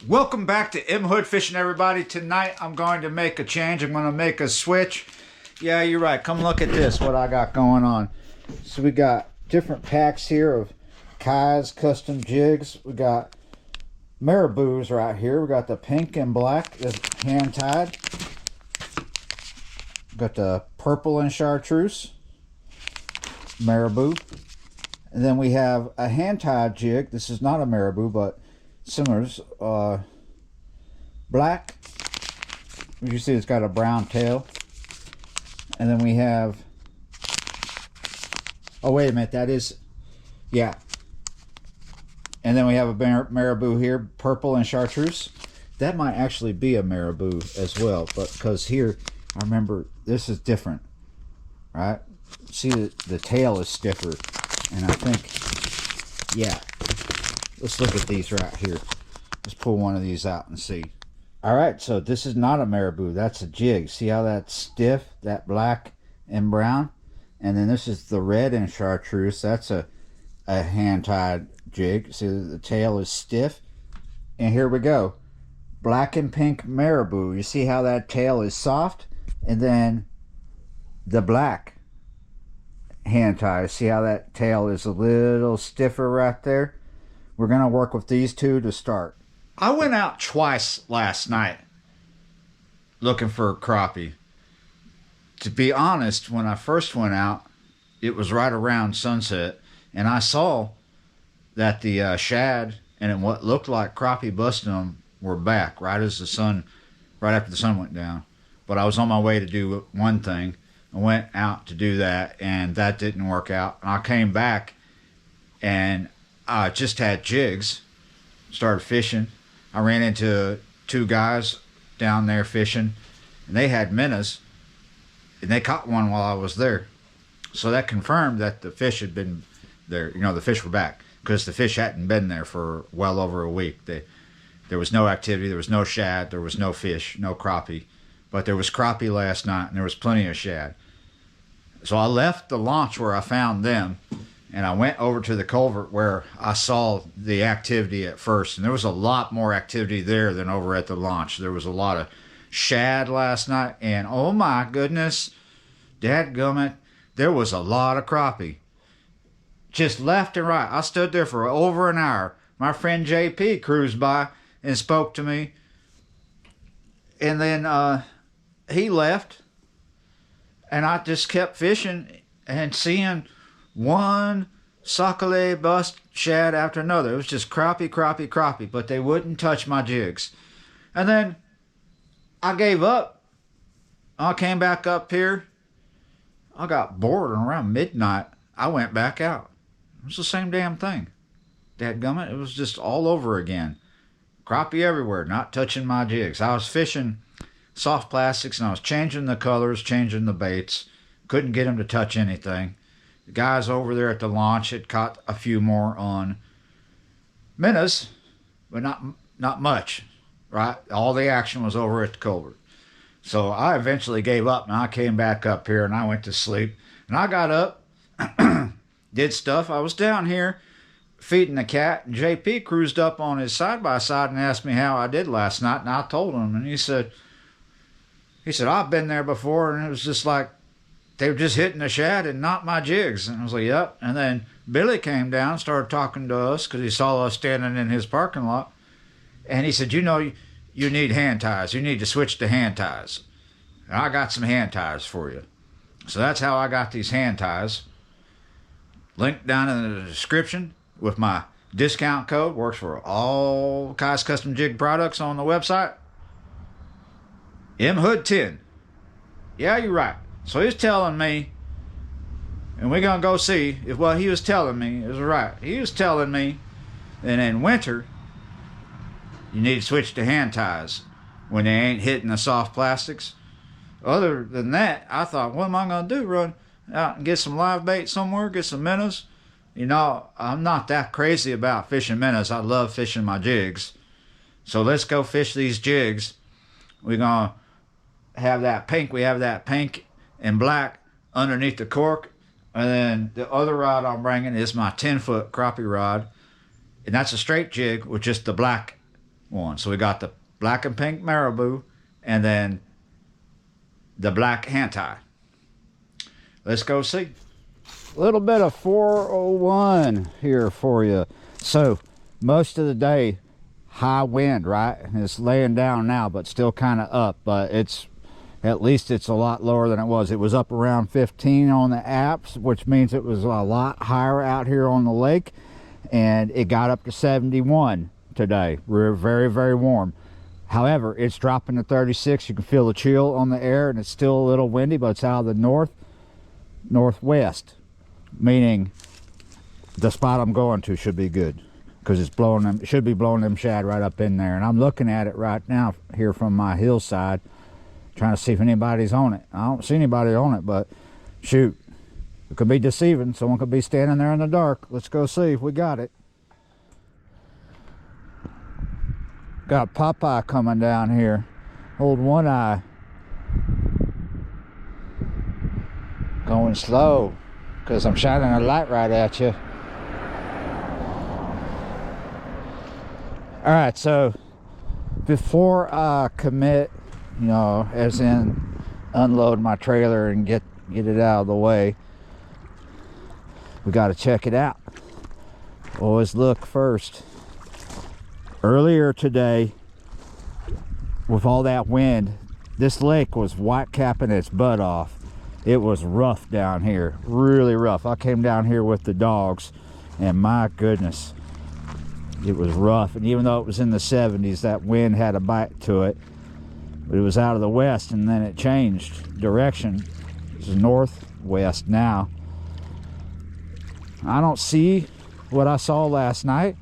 Welcome back to M Hood Fishing, everybody. Tonight I'm going to make a change. I'm going to make a switch. Yeah, you're right. Come look at this, what I got going on. So we got different packs here of Kai's custom jigs. We got marabous right here. We got the pink and black is hand tied. Got the purple and chartreuse marabou. And then we have a hand tied jig. This is not a marabou, but similar. Black. You see it's got a brown tail. And then we have, oh wait a minute, that is, yeah. And then we have a marabou here, purple and chartreuse. That might actually be a marabou as well, but because here, I remember this is different, right? See, the tail is stiffer, and I think, yeah. Let's look at these right here. Let's pull one of these out and see. All right, so this is not a marabou. That's a jig. See how that's stiff, that black and brown? And then this is the red and chartreuse. That's a hand-tied jig. See, the tail is stiff. And here we go. Black and pink marabou. You see how that tail is soft? And then the black hand-tie. See how that tail is a little stiffer right there? We're going to work with these two to start. I went out twice last night looking for crappie. To be honest, when I first went out, it was right around sunset, and I saw that the shad and what looked like crappie busting them were back right as the sun, right after the sun went down. But I was on my way to do one thing. I went out to do that, and that didn't work out. And I came back, and I just had jigs, started fishing. I ran into two guys down there fishing, and they had minnows, and they caught one while I was there. So that confirmed that the fish had been there. You know, the fish were back, because the fish hadn't been there for well over a week. There was no activity, there was no shad, there was no fish, no crappie. But there was crappie last night, and there was plenty of shad. So I left the launch where I found them, and I went over to the culvert where I saw the activity at first. And there was a lot more activity there than over at the launch. There was a lot of shad last night. And oh my goodness, dadgummit, there was a lot of crappie. Just left and right. I stood there for over an hour. My friend JP cruised by and spoke to me. And then he left. And I just kept fishing and seeing one sockeye bust shad after another. It was just crappie, crappie, crappie, but they wouldn't touch my jigs. And then I gave up. I came back up here. I got bored, and around midnight, I went back out. It was the same damn thing. Dadgummit, it was just all over again. Crappie everywhere, not touching my jigs. I was fishing soft plastics, and I was changing the colors, changing the baits. Couldn't get them to touch anything. The guys over there at the launch had caught a few more on minnows, but not much, right? All the action was over at the culvert. So I eventually gave up, and I came back up here, and I went to sleep. And I got up, did stuff. I was down here feeding the cat, and JP cruised up on his side-by-side and asked me how I did last night, and I told him, and he said, I've been there before, and it was just like, they were just hitting the shad and not my jigs. And I was like, yep. And then Billy came down, started talking to us because he saw us standing in his parking lot. And he said, you know, you need hand ties. You need to switch to hand ties. And I got some hand ties for you. So that's how I got these hand ties. Link down in the description with my discount code. Works for all Kai's Custom Jig products on the website. MHood10. Yeah, you're right. So he's telling me, and we're going to go see if what he was telling me is right. He was telling me that in winter, you need to switch to hand ties when they ain't hitting the soft plastics. Other than that, I thought, what am I going to do? Run out and get some live bait somewhere, get some minnows? You know, I'm not that crazy about fishing minnows. I love fishing my jigs. So let's go fish these jigs. We're going to have that pink. We have that pink and black underneath the cork. And then the other rod I'm bringing is my 10-foot crappie rod. And that's a straight jig with just the black one. So we got the black and pink marabou, and then the black hand tie. Let's go see. A little bit of 401 here for you. So most of the day, high wind, right? It's laying down now, but still kind of up. But it's, at least it's a lot lower than it was. It was up around 15 on the apps, which means it was a lot higher out here on the lake. And it got up to 71 today. We're very, very warm. However, it's dropping to 36. You can feel the chill on the air, and it's still a little windy, but it's out of the northwest, meaning the spot I'm going to should be good, because it's blowing them. It should be blowing them shad right up in there. And I'm looking at it right now here from my hillside, trying to see if anybody's on it. I don't see anybody on it, but shoot, it could be deceiving. Someone could be standing there in the dark. Let's go see if we got it. Got Popeye coming down here. Old One Eye. Going slow, because I'm shining a light right at you. Alright, so before I commit, you know, as in unload my trailer and get it out of the way, we got to check it out. Always look first. Earlier today, with all that wind, this lake was white capping its butt off. It was rough down here, really rough. I came down here with the dogs, and my goodness, it was rough. And even though it was in the 70s, that wind had a bite to it. But it was out of the west, and then it changed direction. It's northwest now. I don't see what I saw last night.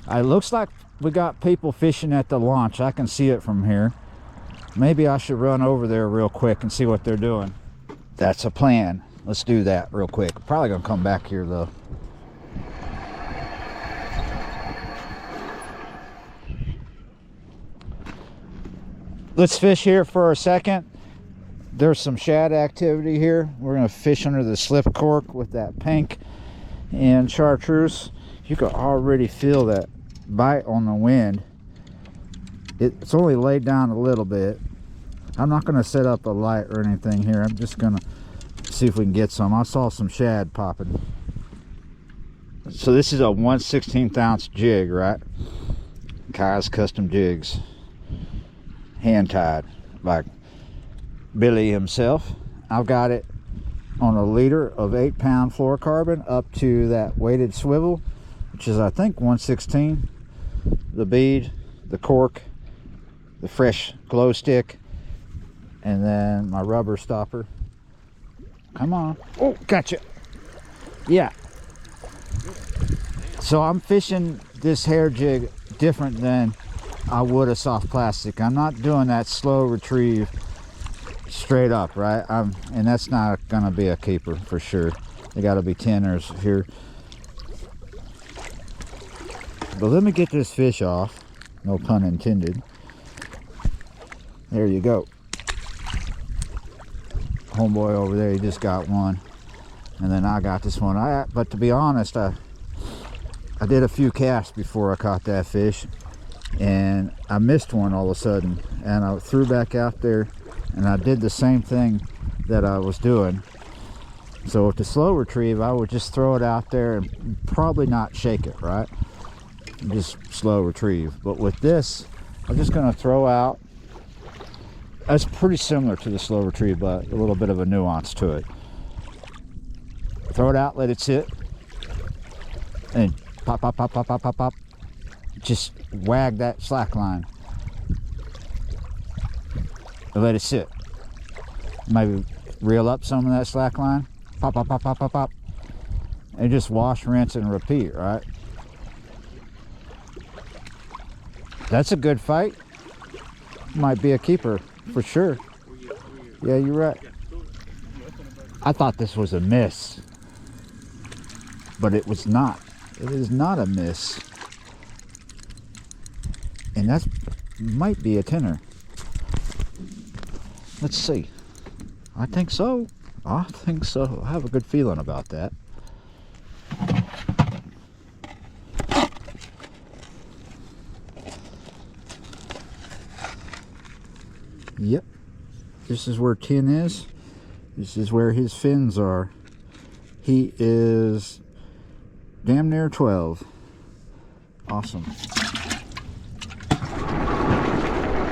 It looks like we got people fishing at the launch. I can see it from here. Maybe I should run over there real quick and see what they're doing. That's a plan. Let's do that real quick. Probably gonna come back here though. Let's fish here for a second. There's some shad activity here. We're gonna fish under the slip cork with that pink and chartreuse. You can already feel that bite on the wind. It's only laid down a little bit. I'm not going to set up a light or anything here. I'm just going to see if we can get some. I saw some shad popping. So this is a 1/16 ounce jig, right? Kai's Custom Jigs, hand tied by Billy himself. I've got it on a liter of 8-pound fluorocarbon up to that weighted swivel, which is I think 1/16. The bead, the cork, the fresh glow stick, and then my rubber stopper. Come on. Oh, gotcha. Yeah. So I'm fishing this hair jig different than I would a soft plastic. I'm not doing that slow retrieve straight up, right? And that's not gonna be a keeper for sure. They gotta be tenors here. But let me get this fish off. No pun intended. There you go. Homeboy over there, he just got one. And then I got this one. But to be honest, I did a few casts before I caught that fish. And I missed one all of a sudden. And I threw back out there. And I did the same thing that I was doing. So with the slow retrieve, I would just throw it out there and probably not shake it, right? Just slow retrieve. But with this, I'm just going to throw out. That's pretty similar to the slow retrieve, but a little bit of a nuance to it. Throw it out, let it sit, and pop, pop, pop, pop, pop, pop, pop. Just wag that slack line and let it sit. Maybe reel up some of that slack line, pop, pop, pop, pop, pop, pop, and just wash, rinse, and repeat, right? That's a good fight. Might be a keeper for sure. Yeah, you're right. I thought this was a miss, but it was not. It is not a miss. And that might be a tenor. Let's see. I think so. I think so. I have a good feeling about that. Yep. This is where 10 is. This is where his fins are. He is damn near 12. Awesome.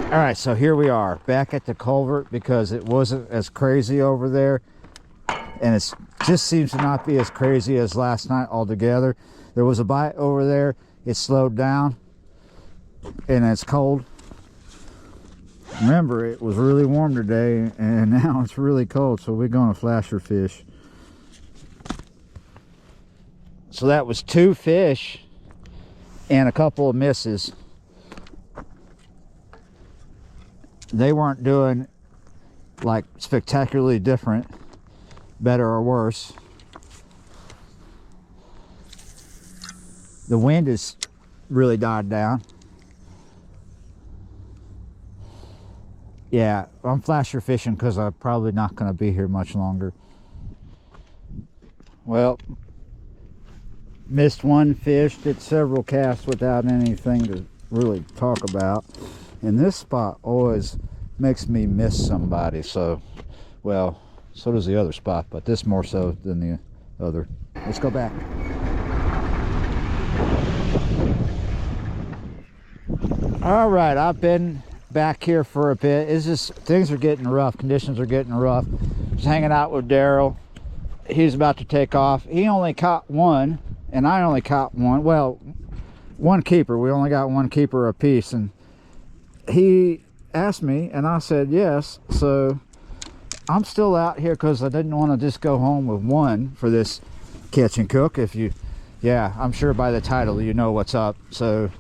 All right, so here we are back at the culvert because it wasn't as crazy over there, and it just seems to not be as crazy as last night altogether. There was a bite over there. It slowed down, and it's cold. Remember, it was really warm today, and now it's really cold, so we're going to flasher fish. So that was 2 fish and a couple of misses. They weren't doing like spectacularly different, better or worse. The wind has really died down. Yeah, I'm flasher fishing because I'm probably not going to be here much longer. Well, missed 1 fish, did several casts without anything to really talk about. And this spot always makes me miss somebody. So, well, so does the other spot, but this more so than the other. Let's go back. All right, I've been back here for a bit. It's just things are getting rough. Conditions are getting rough. Just hanging out with Daryl. He's about to take off. He only caught 1, and I only caught 1. Well, 1 keeper. We only got 1 keeper apiece, and he asked me and I said yes. So I'm still out here because I didn't want to just go home with 1 for this catch and cook. If you, yeah, I'm sure by the title you know what's up. So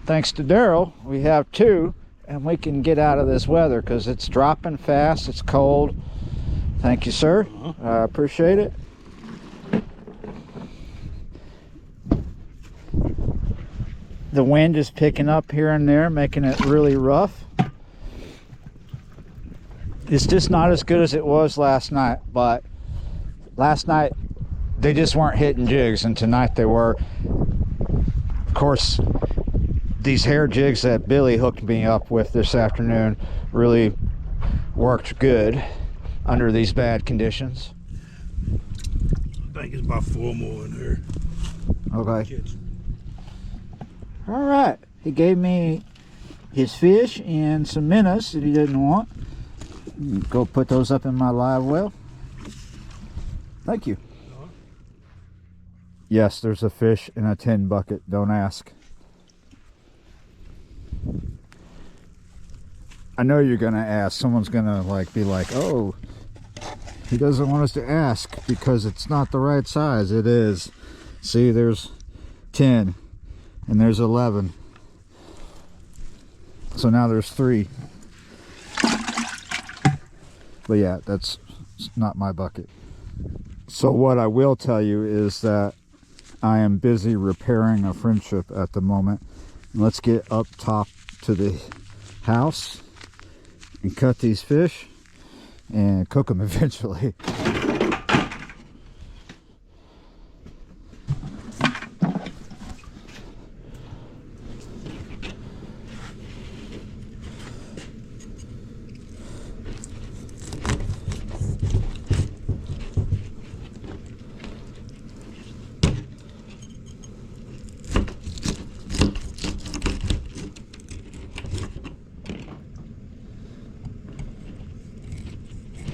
thanks to Daryl, we have 2, and we can get out of this weather because it's dropping fast. It's cold. Thank you, sir. I appreciate it. The wind is picking up here and there, making it really rough. It's just not as good as it was last night, but last night they just weren't hitting jigs, and tonight they were. Of course, these hair jigs that Billy hooked me up with this afternoon really worked good under these bad conditions. I think it's about 4 more in here. Okay. All right, he gave me his fish and some minnows that he didn't want. Go put those up in my live well. Thank you. Yes, there's a fish in a tin bucket. Don't ask. I know you're gonna ask. Someone's gonna be like, oh, he doesn't want us to ask because it's not the right size. It is. See, there's 10. And there's 11. So now there's 3. But yeah, that's not my bucket. So what I will tell you is that I am busy repairing a friendship at the moment. And let's get up top to the house and cut these fish and cook them eventually.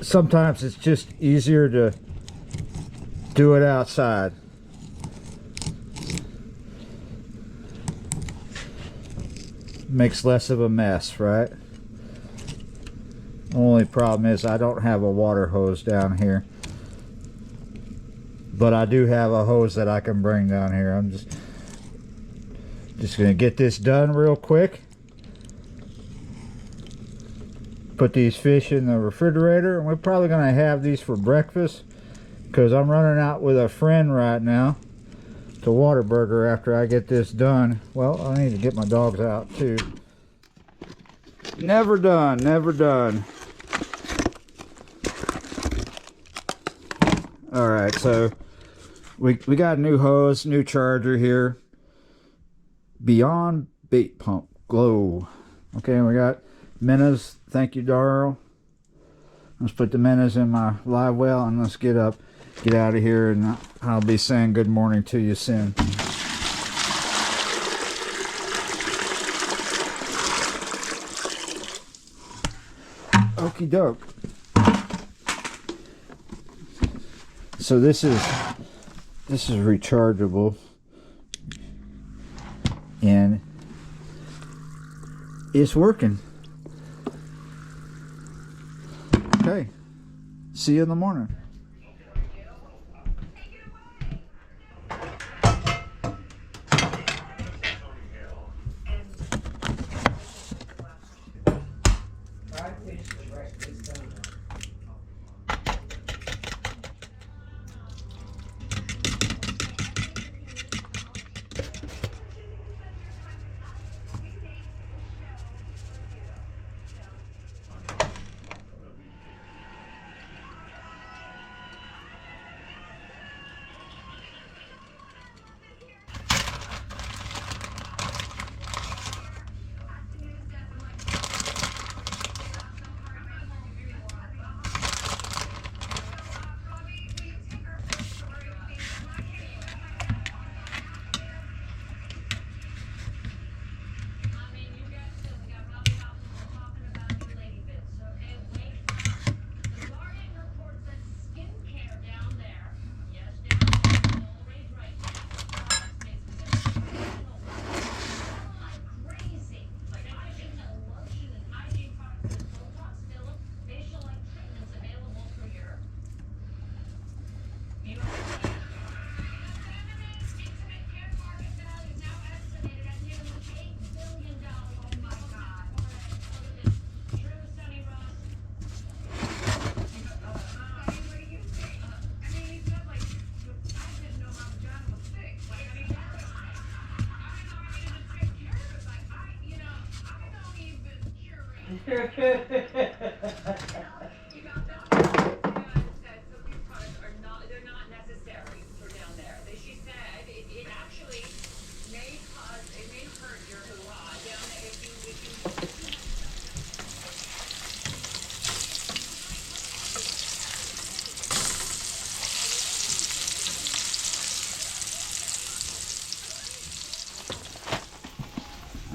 Sometimes it's just easier to do it outside. Makes less of a mess, right? Only problem is I don't have a water hose down here. But I do have a hose that I can bring down here. I'm just gonna get this done real quick. Put these fish in the refrigerator, and we're probably gonna have these for breakfast because I'm running out with a friend right now to Whataburger after I get this done. Well, I need to get my dogs out too. Never done, never done. All right, so we got a new hose, new charger here. Beyond Bait Pump. glow. Okay, we got minnows. Thank you, Darl. Let's put the minnows in my live well and let's get out of here, and I'll be saying good morning to you soon. Okie doke. So this is rechargeable, and it's working. Okay, see you in the morning.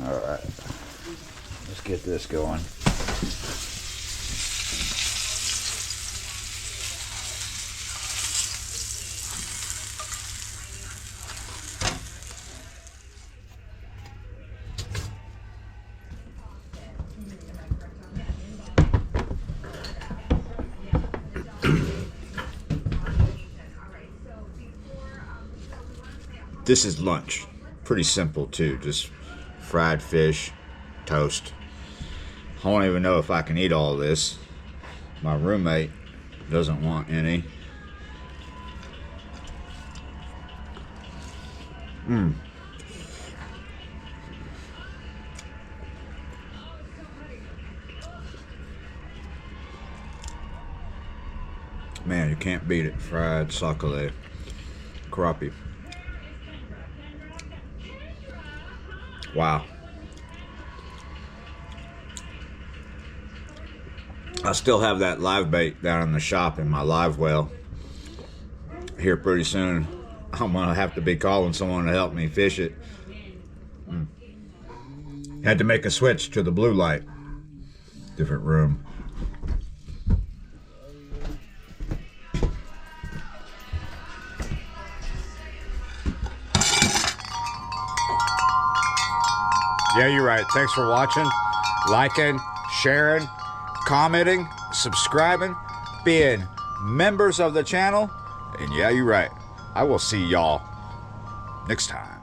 Alright, let's get this going. This is lunch. Pretty simple too, just fried fish, toast. I don't even know if I can eat all this. My roommate doesn't want any. Man, you can't beat it. Fried sockeye, crappie. Wow. I still have that live bait down in the shop in my live well. Here pretty soon, I'm gonna have to be calling someone to help me fish it. Had to make a switch to the blue light. Different room. Yeah, you're right. Thanks for watching, liking, sharing, commenting, subscribing, being members of the channel. And yeah, you're right. I will see y'all next time.